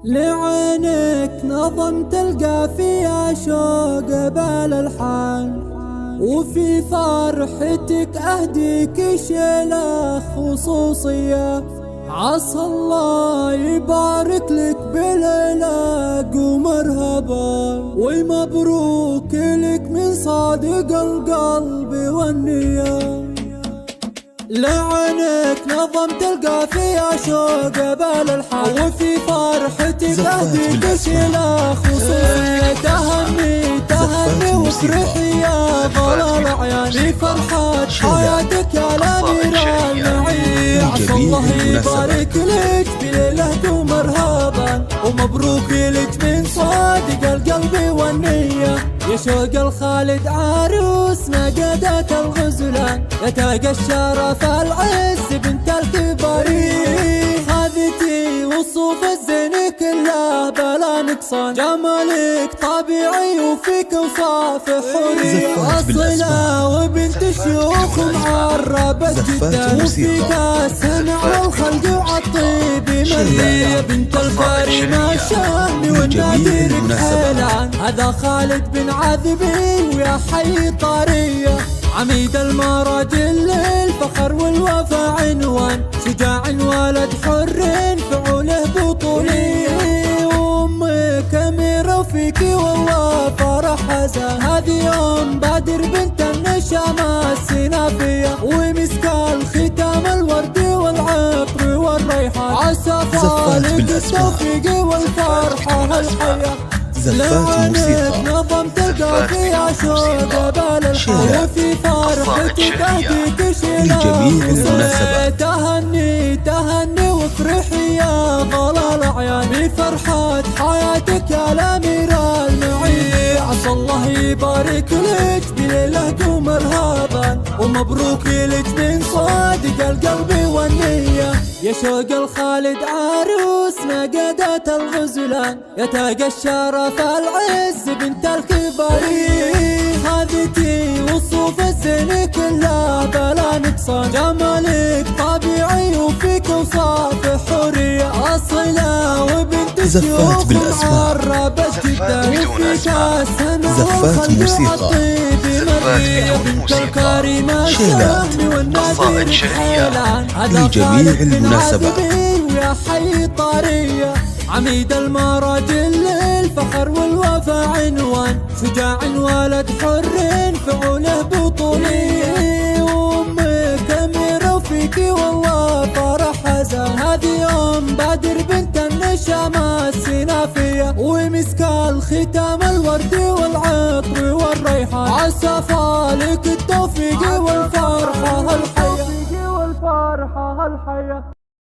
لعينك نظمت القافية شوق بالالحان، وفي فرحتك أهديك شيلة خصوصية. عسى الله يبارك لك بليلة ومرهبا، ومبروك لك من صادق القلب والنية. لعينك نظمت القافية شوق بالالحان، وفي فرحتك أهديك شيلة خصوصية. تهني وافرحي يا ظلال عيان، في فرحة حياتك يا الأميرة المعين. عسى الله يبارك لك بليلة ومرهبا، ومبروك لك من صادق القلب والنية. يا شوق الخالد عروس نقدت الغزلان، يا تاج الشرف العز بنت الكبارين. خذتي وصوف الزين كله بلا نقصان، جمالك طبيعي وفيك وصاف حورية. أصلة وبنت الشيوخ معربة جدا، وفيك السمع والخلق وعالطيب مرية. بنت الكريمة الشهم والنادر بحيلان، هذا خالد بن عذبي ويا حي طارية. عميد المراجل للفخر والوفا عنوان، شجاع ولد حر فعوله بطولي. وامك اميرة وفيك والله فرح حزان، هذه ام بدر بنت النشامة السنافية، ومسك الختام الورد والعطر والريحان. عسى فالك التوفيق والفرحة الحياة. لعينك نظمت القافية شوق بالالحان، وفي فرحتك أهديك شيلة. تهني وافرحي يا ظلال عيان، بفرحة حياتك يا الأميرة المعين. عسى الله يبارك لك بليلة ومرهبا، ومبروك لك من صادق القلب والنية. يا شوق الخالد عروس نقدت الغزلان، يا تاج الشرف العز بنت الكبارين. خذتي وصوف الزين كله بلا نقصان، جمالك طبيعي وفيك وصاف حورية. أصلة وبنت الشيوخ معربة جدا، وفيك السمع والخلق والطيب مرية. بنت الكريمة الشهم والنادر بحيلان، هذا خالد بن عذبي ويا حي طارية. عميد المراجل للفخر والوفا عنوان، شجاع ولد حر فعوله بطولي. وامك اميرة وفيك والله فرح حزان، هذه ام بدر بنت النشامة السنافية، ومسك الختام الورد والعطر والريحان. عسى فالك التوفيق والفرحة الحياة.